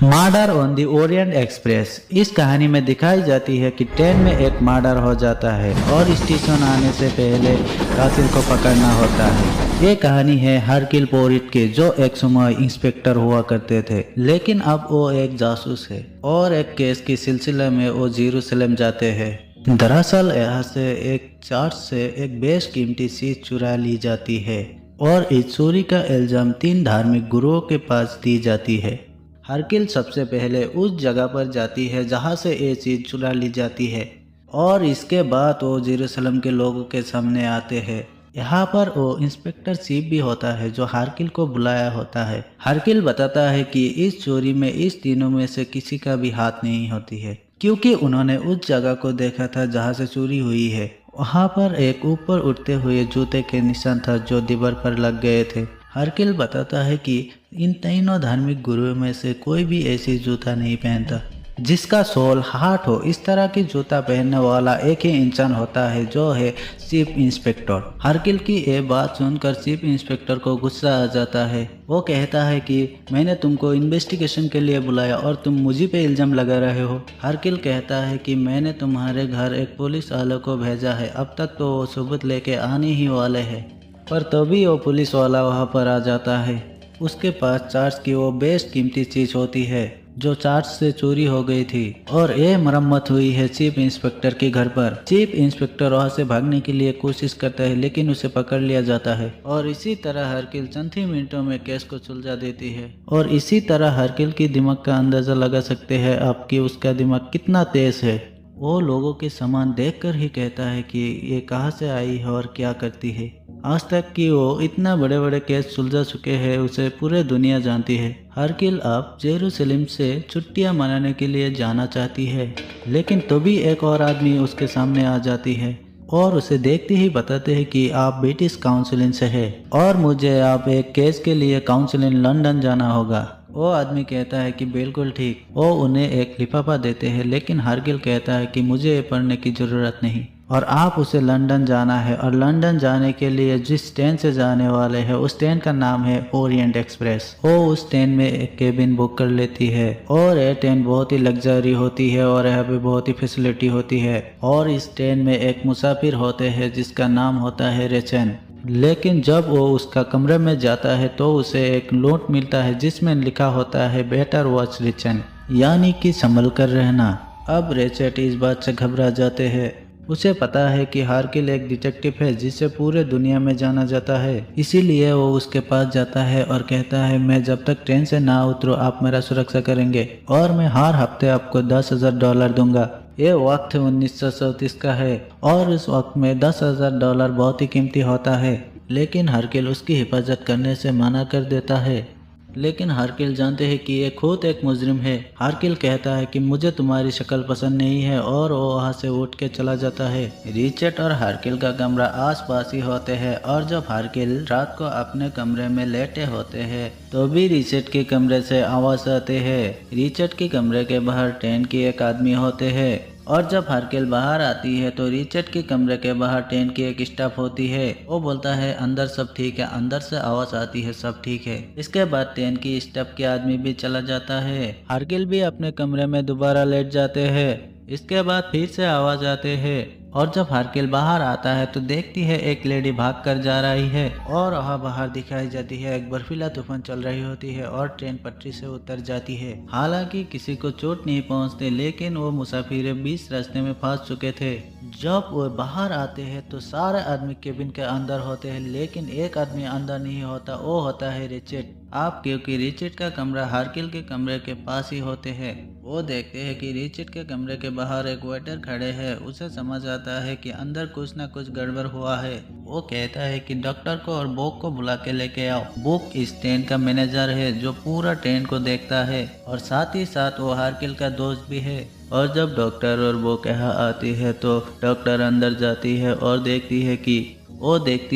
Murder on the Orient express. इस कहानी में दिखाई जाती है कि ट्रेन में एक मर्डर हो जाता है और स्टेशन आने से पहले कातिल को पकड़ना होता है। ये कहानी है हरकिल पोरिट की, जो एक समय इंस्पेक्टर हुआ करते थे, लेकिन अब वो एक जासूस है और एक केस की सिलसिले में वो जेरूसलम जाते हैं। दरअसल यहाँ से एक चर्च से एक बेशकीमती चीज चुरा ली जाती है और इस चोरी का इल्जाम 3 धार्मिक गुरुओं के पास दी जाती है। हरकिल सबसे पहले उस जगह पर जाती है जहां से ये चीज़ चुरा ली जाती है और इसके बाद वो जेरूसलम के लोगों के सामने आते हैं। यहाँ पर वो इंस्पेक्टर चीफ भी होता है जो हरकिल को बुलाया होता है। हरकिल बताता है कि इस चोरी में इस तीनों में से किसी का भी हाथ नहीं होती है, क्योंकि उन्होंने उस जगह को देखा था जहाँ से चोरी हुई है। वहाँ पर एक ऊपर उठते हुए जूते के निशान था जो दीवार पर लग गए थे। हरकिल बताता है कि इन तीनों धार्मिक गुरुओं में से कोई भी ऐसी जूता नहीं पहनता जिसका सोल हार्ट हो। इस तरह की जूता पहनने वाला एक ही इंसान होता है, जो है चीफ इंस्पेक्टर। हरकिल की ये बात सुनकर चीफ इंस्पेक्टर को गुस्सा आ जाता है। वो कहता है कि मैंने तुमको इन्वेस्टिगेशन के लिए बुलाया और तुम मुझे पे इल्जाम लगा रहे हो। हरकिल कहता है कि मैंने तुम्हारे घर एक पुलिस वाले को भेजा है, अब तक तो वो सबूत लेके आने ही वाले हैं। पर तभी वो पुलिस वाला वहाँ पर आ जाता है। उसके पास चार्ज की वो बेशकीमती चीज होती है जो चार्ज से चोरी हो गई थी और ये मरम्मत हुई है चीफ इंस्पेक्टर के घर पर। चीफ इंस्पेक्टर वहाँ से भागने के लिए कोशिश करता है, लेकिन उसे पकड़ लिया जाता है और इसी तरह हरकिल चंद ही मिनटों में केस को सुलझा देती है। और इसी तरह हरकिल की दिमाग का अंदाजा लगा सकते हैं आप कि उसका दिमाग कितना तेज है। वो लोगों के सामान देखकर ही कहता है कि ये कहाँ से आई है और क्या करती है। आज तक कि वो इतना बड़े बड़े केस सुलझा चुके हैं, उसे पूरे दुनिया जानती है। हरकिल अब जेरूसलम से छुट्टियां मनाने के लिए जाना चाहती है, लेकिन तभी एक और आदमी उसके सामने आ जाती है और उसे देखते ही बताते हैं कि आप ब्रिटिश काउंसिल से है और मुझे आप एक केस के लिए काउंसिल लंदन जाना होगा। वो आदमी कहता है कि बिल्कुल ठीक। वो उन्हें एक लिफाफा देते हैं, लेकिन हरकिल कहता है कि मुझे ये पढ़ने की ज़रूरत नहीं और आप उसे लंदन जाना है और लंदन जाने के लिए जिस ट्रेन से जाने वाले हैं उस ट्रेन का नाम है ओरिएंट एक्सप्रेस। वो उस ट्रेन में एक केबिन बुक कर लेती है और ये ट्रेन बहुत ही लग्जरी होती है और यहाँ पे बहुत ही फैसिलिटी होती है। और इस ट्रेन में एक मुसाफिर होते हैं जिसका नाम होता है रेचन। लेकिन जब वो उसका कमरे में जाता है तो उसे एक नोट मिलता है जिसमें लिखा होता है बेटर वॉच रिचन, यानी कि संभल कर रहना। अब रेचेट इस बात से घबरा जाते हैं। उसे पता है कि हरकिल एक डिटेक्टिव है जिसे पूरे दुनिया में जाना जाता है, इसीलिए वो उसके पास जाता है और कहता है मैं जब तक ट्रेन से ना उतरूं आप मेरा सुरक्षा करेंगे और मैं हर हफ्ते आपको $10,000 दूंगा। ये वक्त 1937 का है और उस वक्त में $10,000 बहुत ही कीमती होता है, लेकिन हरकिल उसकी हिफाजत करने से मना कर देता है। लेकिन हरकिल जानते हैं कि ये खुद एक मुजरिम है। हरकिल कहता है कि मुझे तुम्हारी शक्ल पसंद नहीं है और वो वहाँ से उठ के चला जाता है। रिचर्ड और हरकिल का कमरा आस पास ही होते हैं और जब हरकिल रात को अपने कमरे में लेटे होते हैं तो भी रिचर्ड के कमरे से आवाज आते हैं। रिचर्ड के कमरे के बाहर ट्रेन की एक आदमी होते हैं और जब हरकिल बाहर आती है तो रिचर्ड के कमरे के बाहर ट्रेन की एक स्टाफ होती है। वो बोलता है अंदर सब ठीक है, अंदर से आवाज आती है सब ठीक है। इसके बाद ट्रेन की स्टाफ के आदमी भी चला जाता है। हरकिल भी अपने कमरे में दोबारा लेट जाते हैं। इसके बाद फिर से आवाज आते हैं और जब हरकिल बाहर आता है तो देखती है एक लेडी भाग कर जा रही है और वहाँ बाहर दिखाई जाती है एक बर्फीला तूफान चल रही होती है और ट्रेन पटरी से उतर जाती है। हालांकि किसी को चोट नहीं पहुँचती, लेकिन वो मुसाफिर बीच रास्ते में फंस चुके थे। जब वो बाहर आते हैं तो सारे आदमी केबिन के अंदर होते हैं, लेकिन एक आदमी अंदर नहीं होता, वो होता है रिचर्ड। आप क्योंकि रिचर्ड का कमरा हरकिल के कमरे के पास ही होते हैं। वो देखते हैं कि रिचर्ड के कमरे के बाहर एक वेटर खड़े हैं। उसे समझ आता है कि अंदर कुछ ना कुछ गड़बड़ हुआ है। वो कहता है कि डॉक्टर को और बोक को बुला के लेके आओ। बोक इस ट्रेन का मैनेजर है जो पूरा ट्रेन को देखता है और साथ ही साथ वो हरकिल का दोस्त भी है। और जब डॉक्टर और बोक यहाँ आती है तो डॉक्टर अंदर जाती है और देखती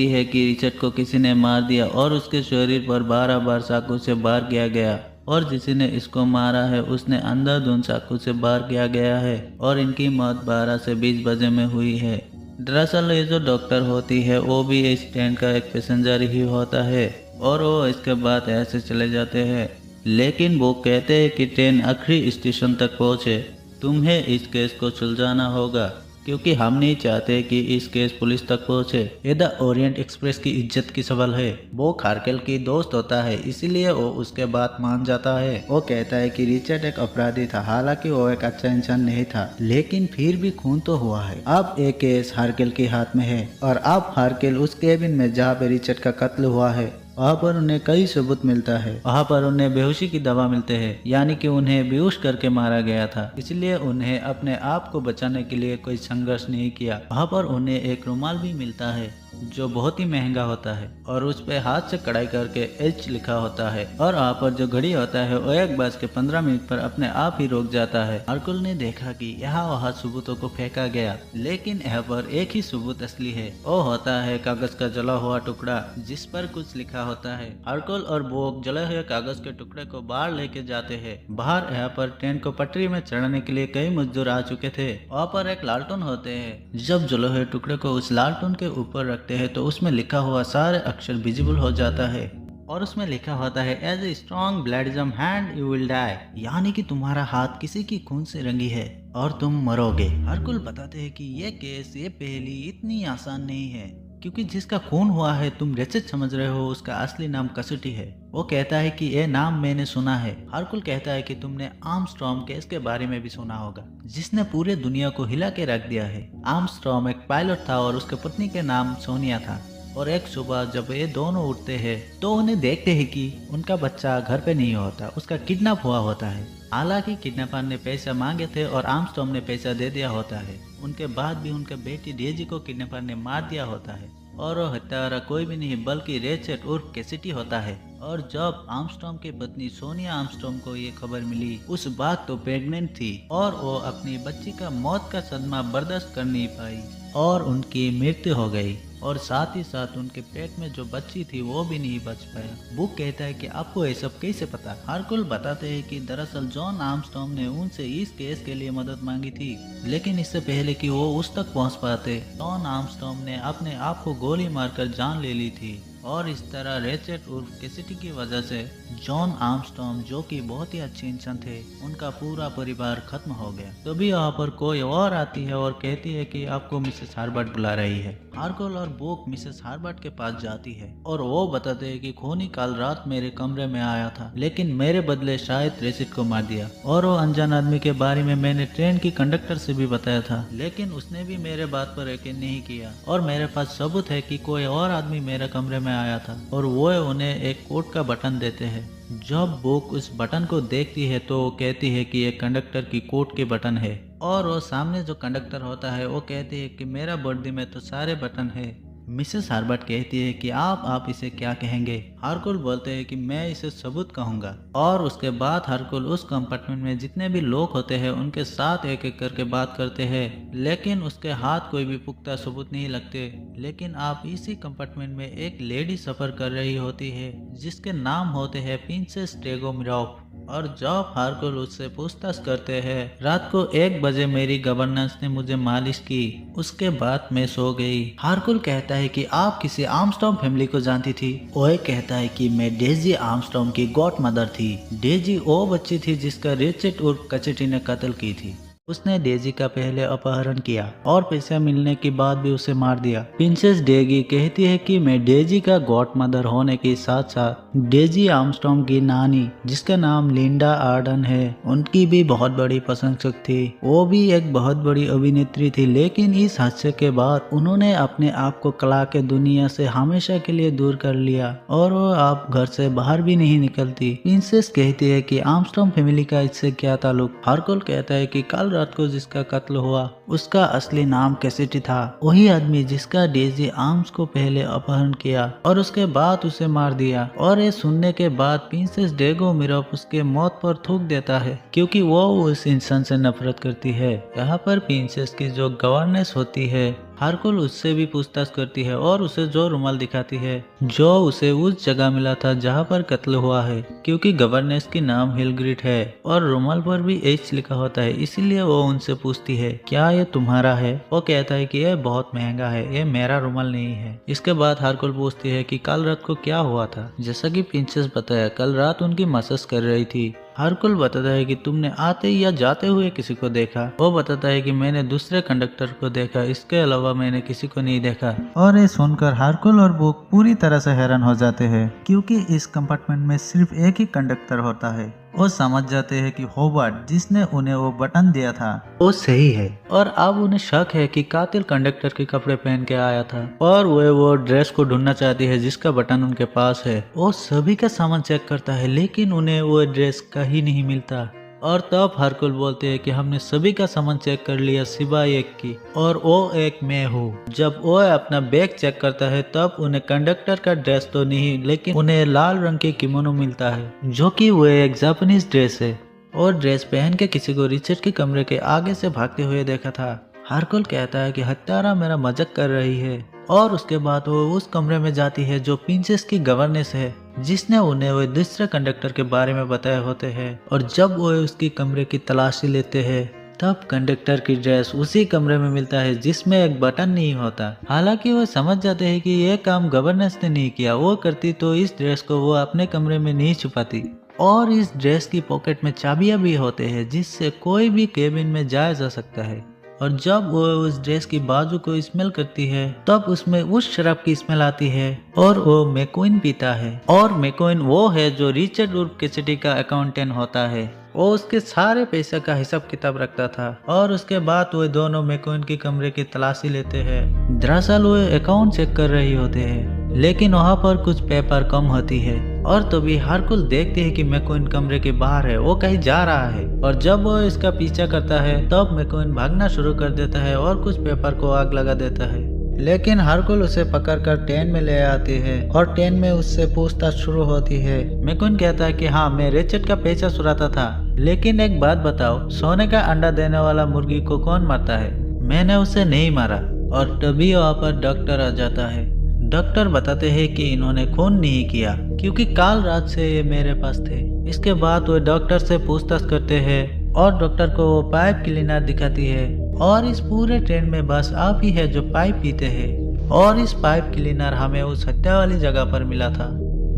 है कि रिचर्ड को किसी ने मार दिया और उसके शरीर पर 12 बार चाकू से वार किया गया और जिसने इसको मारा है उसने अंधाधुंध चाकू से वार किया गया है और इनकी मौत 12 से 20 बजे में हुई है। दरअसल ये जो डॉक्टर होती है वो भी इस ट्रेन का एक पैसेंजर ही होता है और वो इसके बाद ऐसे चले जाते हैं। लेकिन वो कहते हैं कि ट्रेन आखिरी स्टेशन तक पहुंचे। तुम्हें इस केस को सुलझाना होगा क्योंकि हम नहीं चाहते कि इस केस पुलिस तक पहुंचे। ये द ओरिएंट एक्सप्रेस की इज्जत की सवाल है। वो खारकेल की दोस्त होता है, इसीलिए वो उसके बात मान जाता है। वो कहता है कि रिचर्ड एक अपराधी था, हालांकि वो एक अच्छा इंसान नहीं था, लेकिन फिर भी खून तो हुआ है। अब एक केस हारकेल के हाथ में है और अब हारकेल उस केबिन में जहाँ पे रिचर्ड का कत्ल हुआ है वहाँ पर उन्हें कई सबूत मिलता है। वहाँ पर उन्हें बेहोशी की दवा मिलते हैं, यानी कि उन्हें बेहोश करके मारा गया था, इसलिए उन्हें अपने आप को बचाने के लिए कोई संघर्ष नहीं किया। वहाँ पर उन्हें एक रुमाल भी मिलता है जो बहुत ही महंगा होता है और उस पे हाथ से कढ़ाई करके एच लिखा होता है और वहाँ पर जो घड़ी होता है वो 1:15 पर अपने आप ही रुक जाता है। हरकुल ने देखा कि यहाँ वहाँ सबूतों को फेंका गया, लेकिन यहाँ पर एक ही सबूत असली है। वो होता है कागज का जला हुआ टुकड़ा जिस पर कुछ लिखा होता है। हरकुल और बोक जले हुए कागज के टुकड़े को बाहर लेके जाते हैं। बाहर यहाँ पर ट्रेन को पटरी में चढ़ाने के लिए कई मजदूर आ चुके थे। वहाँ पर एक लालटून होते हैं। जब जले हुए टुकड़े को उस लालटून के ऊपर रखते हैं तो उसमें लिखा हुआ सारे अक्षर विजिबल हो जाता है और उसमें लिखा होता है as a strong bladism hand you will die, यानी कि तुम्हारा हाथ किसी की खून से रंगी है और तुम मरोगे। हरकुल बताते हैं कि ये केस, ये पहेली इतनी आसान नहीं है क्योंकि जिसका खून हुआ है तुम रेचेट समझ रहे हो, उसका असली नाम कसुटी है। वो कहता है कि ये नाम मैंने सुना है। हरकुल कहता है कि तुमने आर्मस्ट्रॉन्ग केस के बारे में भी सुना होगा जिसने पूरे दुनिया को हिला के रख दिया है। आर्मस्ट्रॉन्ग एक पायलट था और उसके पत्नी के नाम सोनिया था और एक सुबह जब ये दोनों उठते हैं तो उन्हें देखते हैं कि उनका बच्चा घर पे नहीं होता, उसका किडनैप हुआ होता है। हालांकि किडनैपर ने पैसा मांगे थे और आर्मस्ट्रॉन्ग ने पैसा दे दिया होता है। उनके बाद भी उनके बेटी डेजी को किडनैपर ने मार दिया होता है और वो हत्यारा कोई भी नहीं बल्कि रेचेट उर्फ कैसिटी होता है। और जब आर्मस्ट्रॉन्ग की पत्नी सोनिया आर्मस्ट्रॉन्ग को ये खबर मिली, उस बात तो प्रेग्नेंट थी और वो अपनी बच्ची का मौत का सदमा बर्दाश्त कर नहीं पाई और उनकी मृत्यु हो गई और साथ ही साथ उनके पेट में जो बच्ची थी वो भी नहीं बच पाया। बुक कहता है कि आपको ये सब कैसे पता। हरकुल बताते हैं कि दरअसल जॉन आर्मस्ट्रॉन्ग ने उनसे इस केस के लिए मदद मांगी थी, लेकिन इससे पहले कि वो उस तक पहुंच पाते जॉन आर्मस्ट्रॉन्ग ने अपने आप को गोली मारकर जान ले ली थी और इस तरह रेचेट उर्फ कैसिटी की वजह से जॉन आर्मस्ट्रॉन्ग, जो कि बहुत ही अच्छे इंसान थे, उनका पूरा परिवार खत्म हो गया। तभी यहाँ पर कोई और आती है और कहती है कि आपको मिसेस हार्बर्ट बुला रही है। हरकुल और बुक मिसेस हार्बर्ट के पास जाती है और वो बताते हैं कि खूनी कल रात मेरे कमरे में आया था, लेकिन मेरे बदले शायद रेसिट को मार दिया और वो अनजान आदमी के बारे में मैंने ट्रेन की कंडक्टर से भी बताया था, लेकिन उसने भी मेरे बात पर यकीन नहीं किया और मेरे पास सबूत है कि कोई और आदमी मेरे कमरे में आया था और वो उन्हें एक कोट का बटन देते हैं। जब बुक उस बटन को देखती है तो वो कहती है कि ये कंडक्टर की कोट के बटन है और वो सामने जो कंडक्टर होता है वो कहती है कि मेरा वर्दी में तो सारे बटन है। मिसेस हार्बर्ट कहती है कि आप इसे क्या कहेंगे। हरकुल बोलते हैं कि मैं इसे सबूत कहूंगा और उसके बाद हरकुल उस कंपार्टमेंट में जितने भी लोग होते हैं उनके साथ एक एक करके बात करते हैं, लेकिन उसके हाथ कोई भी पुख्ता सबूत नहीं लगते। लेकिन आप इसी कंपार्टमेंट में एक लेडी सफर कर रही होती है जिसके नाम होते हैं प्रिंसेस टेगोमिरोव और जब हरकुल उससे पूछताछ करते हैं, रात को 1 बजे मेरी गवर्नेंस ने मुझे मालिश की, उसके बाद मैं सो गई। हरकुल कहता है कि आप किसी आर्मस्ट्रॉन्ग फैमिली को जानती थी। ओए कहता है कि मैं डेजी आर्मस्ट्रॉन्ग की गॉड मदर थी। डेजी वो बच्ची थी जिसका रेचेट उर्फ कैसिटी ने कत्ल की थी। उसने डेजी का पहले अपहरण किया और पैसा मिलने के बाद भी उसे मार दिया। प्रिंसेस डेजी कहती है कि मैं डेजी का गॉड मदर होने के साथ साथ डेजी आर्मस्ट्रॉन्ग की नानी, जिसका नाम लिंडा आर्डन है, उनकी भी बहुत बड़ी प्रशंसक थी। वो भी एक बहुत बड़ी अभिनेत्री थी, लेकिन इस हादसे के बाद उन्होंने अपने आप को कला के दुनिया से हमेशा के लिए दूर कर लिया और वो अब घर से बाहर भी नहीं निकलती। प्रिंसेस कहती है कि आर्मस्ट्रॉन्ग फैमिली का इससे क्या ताल्लुक। हरकुल कहता है कि कल रात को जिसका कत्ल हुआ उसका असली नाम कैसिटी था, वही आदमी जिसका डेजी आर्म्स को पहले अपहरण किया और उसके बाद उसे मार दिया। और ये सुनने के बाद प्रिंसेस टेगोमिरोव उसके मौत पर थूक देता है क्योंकि वो उस इंसान से नफरत करती है। यहाँ पर प्रिंसेस की जो गवर्नेंस होती है हारकुल उससे भी पूछताछ करती है और उसे जो रुमाल दिखाती है जो उसे उस जगह मिला था जहाँ पर कत्ल हुआ है, क्योंकि गवर्नेंस की नाम हिलग्रिड है और रुमाल पर भी एच लिखा होता है, इसीलिए वो उनसे पूछती है क्या ये तुम्हारा है। वो कहता है कि ये बहुत महंगा है, ये मेरा रुमाल नहीं है। इसके बाद हारकुल पूछती है कि कल रात को क्या हुआ था। जैसा कि प्रिंसेस बताया, कल रात उनकी मसाज कर रही थी। हारकुल बताता है कि तुमने आते या जाते हुए किसी को देखा। वो बताता है कि मैंने दूसरे कंडक्टर को देखा, इसके अलावा मैंने किसी को नहीं देखा। और ये सुनकर हारकुल और बुक पूरी तरह से हैरान हो जाते हैं, क्योंकि इस कंपार्टमेंट में सिर्फ एक ही कंडक्टर होता है। वो समझ जाते हैं कि होवर्ड जिसने उन्हें वो बटन दिया था वो सही है, और अब उन्हें शक है कि कातिल कंडक्टर के कपड़े पहन के आया था और वो ड्रेस को ढूंढना चाहती है जिसका बटन उनके पास है। वो सभी का सामान चेक करता है लेकिन उन्हें वो ड्रेस कहीं नहीं मिलता। और तब हारकुल बोलते हैं कि हमने सभी का सामान चेक कर लिया सिवाय एक की, और वो एक मैं हूँ। जब वो अपना बैग चेक करता है तब उन्हें कंडक्टर का ड्रेस तो नहीं, लेकिन उन्हें लाल रंग के किमोनो मिलता है जो कि वो एक जापानीज ड्रेस है। और ड्रेस पहन के किसी को रिचर्ड के कमरे के आगे से भागते हुए देखा था। हारकुल कहता है कि हत्यारा मेरा मजाक कर रही है, और उसके बाद वो उस कमरे में जाती है जो प्रिंसेस की गवर्नेंस है, जिसने उन्हें वो दूसरे कंडक्टर के बारे में बताए होते हैं। और जब वो उसकी कमरे की तलाशी लेते हैं तब कंडक्टर की ड्रेस उसी कमरे में मिलता है जिसमें एक बटन नहीं होता। हालांकि वो समझ जाते हैं कि यह काम गवर्नेंस ने नहीं किया, वो करती तो इस ड्रेस को वो अपने कमरे में नहीं छुपाती। और इस ड्रेस की पॉकेट में चाबियां भी होते हैं जिससे कोई भी केबिन में जाया जा सकता है। और जब वो उस ड्रेस की बाजू को स्मेल करती है तब उसमें उस शराब की स्मेल आती है और वो मैक्वीन पीता है। और मैक्वीन वो है जो रिचर्ड उर्फ कैसिडी का अकाउंटेंट होता है। वो उसके सारे पैसे का हिसाब किताब रखता था। और उसके बाद वो दोनों मैक्वीन के कमरे की तलाशी लेते हैं। दरअसल वो अकाउंट चेक कर रही होते हैं, लेकिन वहाँ पर कुछ पेपर कम होती है। और तभी हारकुल देखते हैं कि मैक्वीन कमरे के बाहर है, वो कहीं जा रहा है। और जब वो इसका पीछा करता है तब मैक्वीन भागना शुरू कर देता है और कुछ पेपर को आग लगा देता है। लेकिन हारकुल उसे पकड़कर ट्रेन में ले आती है और ट्रेन में उससे पूछताछ शुरू होती है। मैक्वीन कहता है कि हाँ, मैं रिचर्ड का पैसा चुराता था, लेकिन एक बात बताओ, सोने का अंडा देने वाला मुर्गी को कौन मारता है? मैंने उसे नहीं मारा। और तभी वहाँ पर डॉक्टर आ जाता है। डॉक्टर बताते हैं कि इन्होंने खून नहीं किया क्योंकि कल रात से ये मेरे पास थे। इसके बाद वो डॉक्टर से पूछताछ करते हैं और डॉक्टर को वो पाइप क्लीनर दिखाती है। और इस पूरे ट्रेन में बस आप ही है जो पाइप पीते हैं, और इस पाइप क्लीनर हमें उस हत्या वाली जगह पर मिला था।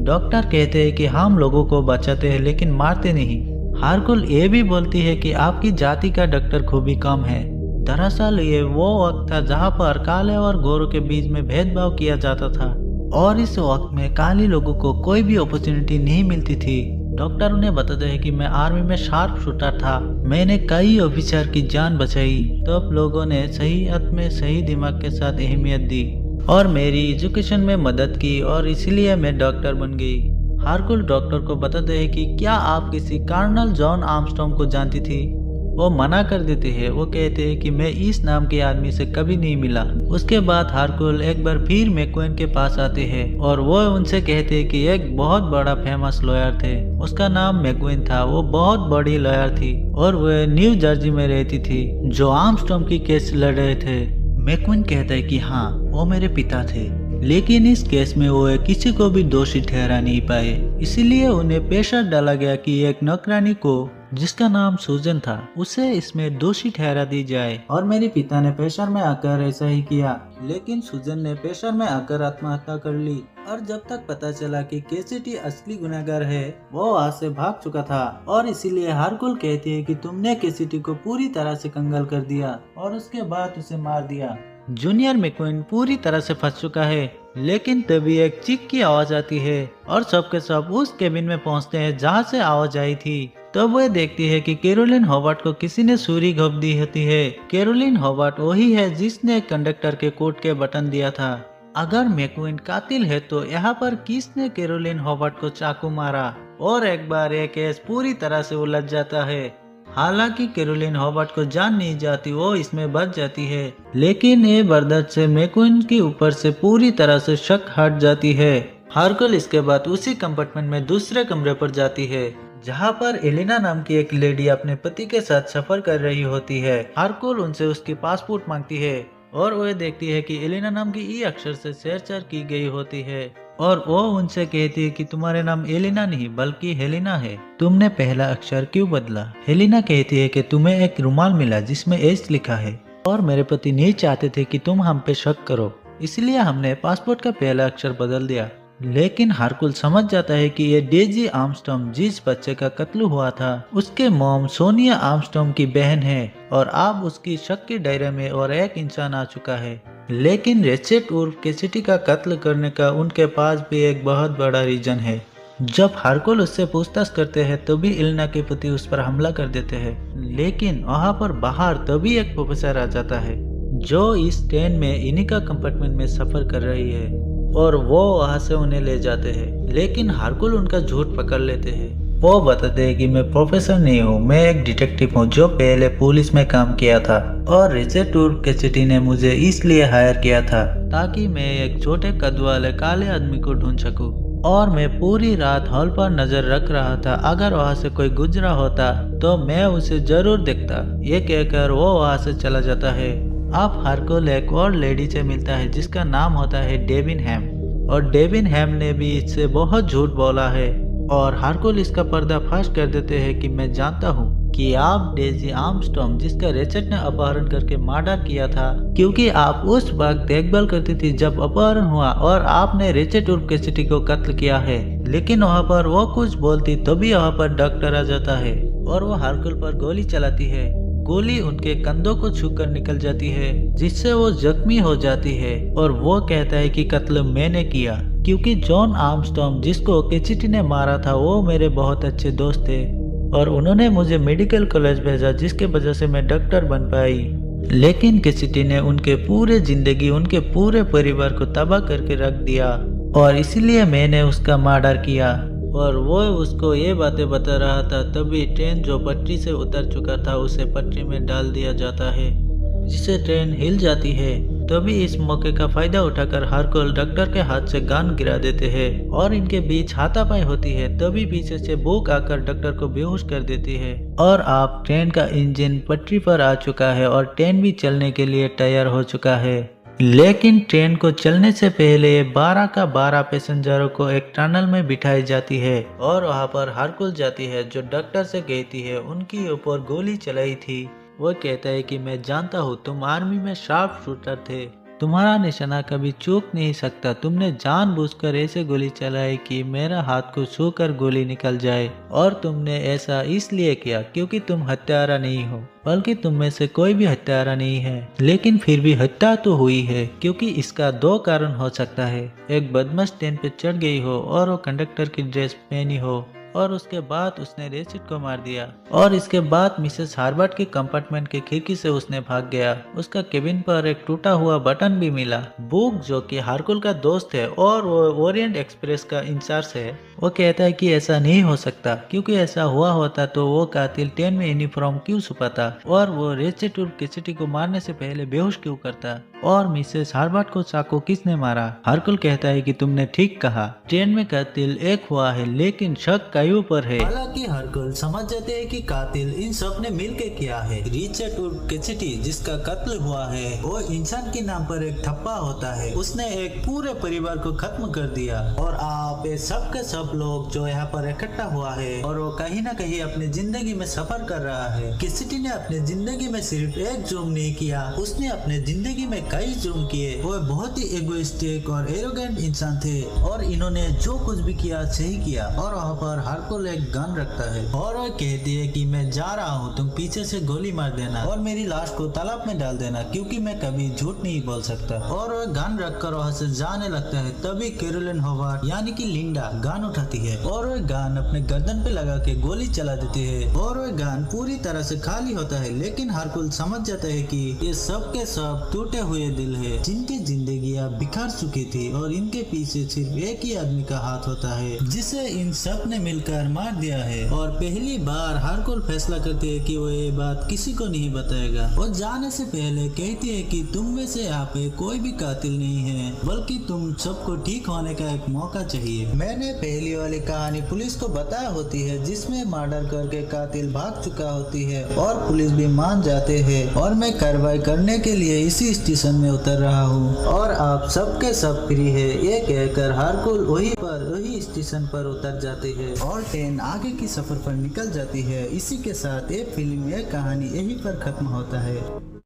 डॉक्टर कहते हैं कि हम लोगों को बचाते हैं लेकिन मारते नहीं। हारकुल ये भी बोलती है कि आपकी जाति का डॉक्टर खूबी कम है। दरअसल ये वो वक्त था जहाँ पर काले और गोरों के बीच में भेदभाव किया जाता था, और इस वक्त में काले लोगों को कोई भी अपॉर्चुनिटी नहीं मिलती थी। डॉक्टर उन्हें बताते हैं कि मैं आर्मी में शार्प शूटर था, मैंने कई ऑफिसर की जान बचाई। तब लोगों ने सही अर्थ में सही दिमाग के साथ अहमियत दी और मेरी एजुकेशन में मदद की, और इसलिए मैं डॉक्टर बन गई। हारकुल डॉक्टर को बताते हैं कि क्या आप किसी कर्नल जॉन आर्मस्ट्रॉन्ग को जानती थी? वो मना कर देते हैं। वो कहते हैं कि मैं इस नाम के आदमी से कभी नहीं मिला। उसके बाद हारकुल एक बार फिर मैक्वीन के पास आते हैं और वो उनसे कहते हैं कि एक बहुत बड़ा फेमस लॉयर थे, उसका नाम मैक्वीन था। वो बहुत बड़ी लॉयर थी और वो न्यू जर्सी में रहती थी, जो आर्मस्ट्रॉन्ग की केस लड़ रहे थे। मैक्वीन कहता है कि हाँ, वो मेरे पिता थे, लेकिन इस केस में वो किसी को भी दोषी ठहरा नहीं पाए, इसीलिए उन्हें प्रेशर डाला गया कि एक नौकरानी को जिसका नाम सुजन था उसे इसमें दोषी ठहरा दी जाए। और मेरे पिता ने प्रेशर में आकर ऐसा ही किया, लेकिन सुजन ने प्रेशर में आकर आत्महत्या कर ली। और जब तक पता चला कि कैसिडी असली गुनहगार है, वो वहाँ से भाग चुका था। और इसीलिए हारकुल कहती है कि तुमने कैसिडी को पूरी तरह से कंगाल कर दिया और उसके बाद उसे मार दिया। जूनियर मैक्वीन पूरी तरह से फंस चुका है, लेकिन तभी एक चीख की आवाज आती है और सबके सब उस केबिन में पहुंचते हैं जहां से आवाज आई थी। तब वह देखती है कि कैरोलिन होवर्ड को किसी ने छुरी घोंप दी होती है। कैरोलिन होवर्ड वही है जिसने कंडक्टर के कोट के बटन दिया था। अगर मैक्वीन कातिल है तो यहाँ पर किसने कैरोलिन होवर्ड को चाकू मारा? और एक बार यह केस पूरी तरह से उलझ जाता है। हालांकि कैरोलिन होवर्ड को जान नहीं जाती, वो इसमें बच जाती है, लेकिन ये बर्दाश्त से मैक्वीन के ऊपर से पूरी तरह से शक हट जाती है। हारकुल इसके बाद उसी कंपार्टमेंट में दूसरे कमरे पर जाती है जहां पर एलिना नाम की एक लेडी अपने पति के साथ सफर कर रही होती है। हारकुल उनसे उसकी पासपोर्ट मांगती है और वो देखती है कि एलिना नाम की ई अक्षर से छेड़छाड़ की गई होती है और वो उनसे कहती है कि तुम्हारे नाम एलिना नहीं बल्कि हेलिना है, तुमने पहला अक्षर क्यों बदला। हेलिना कहती है कि तुम्हें एक रुमाल मिला जिसमें एच लिखा है और मेरे पति नहीं चाहते थे कि तुम हम पे शक करो, इसलिए हमने पासपोर्ट का पहला अक्षर बदल दिया। लेकिन हरकुल समझ जाता है कि ये डेजी आर्मस्ट्रॉन्ग जिस बच्चे का कत्ल हुआ था उसके मॉम सोनिया आर्मस्ट्रॉन्ग की बहन है और अब उसकी शक के दायरे में और एक इंसान आ चुका है। लेकिन रेचेट उर्फ कैसिडी का कत्ल करने का उनके पास भी एक बहुत बड़ा रीजन है। जब हरकुल उससे पूछताछ करते हैं तभी एलिना के पति उस पर हमला कर देते हैं, लेकिन वहाँ पर बाहर तभी एक प्रोफेसर आ जाता है जो इस ट्रेन में इन्हीं का कंपार्टमेंट में सफर कर रही है और वो वहाँ से उन्हें ले जाते हैं। लेकिन हरकुल उनका झूठ पकड़ लेते हैं। वो बताते हैं कि मैं प्रोफेसर नहीं हूँ, मैं एक डिटेक्टिव हूँ जो पहले पुलिस में काम किया था और रेचेट उर्फ कैसिडी ने मुझे इसलिए हायर किया था ताकि मैं एक छोटे कद वाले काले आदमी को ढूंढ सकूं। और मैं पूरी रात हॉल पर नजर रख रहा था, अगर वहाँ से कोई गुजरा होता तो मैं उसे जरूर देखता। ये कहकर वो वहाँ से चला जाता है। अब हरकुल एक और लेडी से मिलता है जिसका नाम होता है डेविन हैम और डेविन हैम ने भी इससे बहुत झूठ बोला है और हरकुल इसका पर्दाफाश कर देते हैं कि मैं जानता हूँ कि आप डेजी आर्मस्ट्रॉन्ग जिसका रेचेट ने अपहरण करके मर्डर किया था, क्योंकि आप उस वक्त देखभाल करती थी जब अपहरण हुआ और आपने रेचेट उर्फ कैसिडी को कत्ल किया है। लेकिन वहाँ पर वो कुछ बोलती तभी वहाँ पर डॉक्टर आ जाता है और वो हरकुल पर गोली चलाती है। गोली उनके कंधों को छूकर निकल जाती है जिससे वो जख्मी हो जाती है और वो कहता है कि कत्ल मैंने किया, क्योंकि जॉन आर्मस्ट्रॉन्ग जिसको कैसिडी ने मारा था वो मेरे बहुत अच्छे दोस्त थे और उन्होंने मुझे मेडिकल कॉलेज भेजा जिसके वजह से मैं डॉक्टर बन पाई। लेकिन कैसिडी ने उनके पूरे जिंदगी उनके पूरे परिवार को तबाह करके रख दिया और इसलिए मैंने उसका मर्डर किया। और वो उसको ये बातें बता रहा था तभी ट्रेन जो पटरी से उतर चुका था उसे पटरी में डाल दिया जाता है जिससे ट्रेन हिल जाती है। तभी इस मौके का फायदा उठाकर हरकुल डॉक्टर के हाथ से गन गिरा देते हैं और इनके बीच हाथापाई होती है। तभी पीछे से भूख आकर डॉक्टर को बेहोश कर देती है और अब ट्रेन का इंजन पटरी पर आ चुका है और ट्रेन भी चलने के लिए तैयार हो चुका है। लेकिन ट्रेन को चलने से पहले 12 का 12 पैसेंजरों को एक टनल में बिठाई जाती है और वहाँ पर हरकुल जाती है जो डॉक्टर से कहती है उनके ऊपर गोली चलाई थी। वो कहता है कि मैं जानता हूँ तुम आर्मी में शार्प शूटर थे, तुम्हारा निशाना कभी चूक नहीं सकता, तुमने जानबूझकर ऐसे गोली चलाई कि मेरा हाथ को छूकर गोली निकल जाए और तुमने ऐसा इसलिए किया क्योंकि तुम हत्यारा नहीं हो, बल्कि तुम में से कोई भी हत्यारा नहीं है। लेकिन फिर भी हत्या तो हुई है क्योंकि इसका 2 कारण हो सकता है, एक बदमाश ट्रेन पे चढ़ गई हो और वो कंडक्टर की ड्रेस पहनी हो और उसके बाद उसने रेचेट को मार दिया और इसके बाद मिसेस हार्बर्ट के कंपार्टमेंट के खिड़की से उसने भाग गया। उसका केबिन पर एक टूटा हुआ बटन भी मिला। बुक जो कि हरकुल का दोस्त है और वो ओरिएंट एक्सप्रेस का इंचार्ज है, वो कहता है कि ऐसा नहीं हो सकता क्योंकि ऐसा हुआ होता तो वो कातिल ट्रेन में यूनिफॉर्म क्यों छुपाता और वो रेचेट और कैसिडी को मारने से पहले बेहोश क्यों करता और मिसेस हार्बर्ट को चाकू किसने मारा। हरकुल कहता है कि तुमने ठीक कहा, ट्रेन में कातिल एक हुआ है लेकिन शक कायू पर है। हालांकि हरकुल समझ जाते हैं कि कातिल इन सब ने मिलकर किया है। रेचेट और कैसिडी जिसका कत्ल हुआ है वो इंसान के नाम पर एक ठप्पा होता है, उसने एक पूरे परिवार को खत्म कर दिया और आप ये सब के सब लोग जो यहाँ पर इकट्ठा हुआ है और वो कहीं ना कहीं अपनी जिंदगी में सफर कर रहा है। कैसिडी ने अपनी जिंदगी में सिर्फ एक जुर्म नहीं किया, उसने अपने जिंदगी में कई जुर्म किए। वो बहुत ही एगोइस्टिक और एरोगेंट इंसान थे और इन्होंने जो कुछ भी किया सही किया। और वहाँ पर हरकुल एक गन रखता है और वो कहती है कि मैं जा रहा हूँ, तुम पीछे से गोली मार देना और मेरी लाश को तालाब में डाल देना क्योंकि मैं कभी झूठ नहीं बोल सकता। और वो गन रखकर वहाँ से जाने लगता है। तभी कैरोलिन होवार्ड यानी कि लिंडा गन उठाती है और वो गन अपने गर्दन पे लगा के गोली चला देती है और वो गन पूरी तरह से खाली होता है। लेकिन हरकुल समझ जाता है कि ये सब के सब टूटे हुए दिल है जिनकी जिंदगियां बिखर चुकी थी और इनके पीछे सिर्फ एक ही आदमी का हाथ होता है जिसे इन सब ने मिलकर मार दिया है। और पहली बार हरकुल फैसला करती है कि वो ये बात किसी को नहीं बताएगा। और जाने से पहले कहती है कि तुम में से यहाँ पे कोई भी कातिल नहीं है, बल्कि तुम सबको ठीक होने का एक मौका चाहिए। मैंने पहली पहली वाली कहानी पुलिस को बताया होती है, जिसमें मर्डर करके कातिल भाग चुका होती है और पुलिस भी मान जाते हैं और मैं कार्रवाई करने के लिए इसी स्टेशन में उतर रहा हूँ और आप सबके सब फ्री है। ये कहकर हरकुल वही स्टेशन पर उतर जाते हैं और ट्रेन आगे की सफर पर निकल जाती है। इसी के साथ ये फिल्म, ये कहानी यहीं पर खत्म होता है।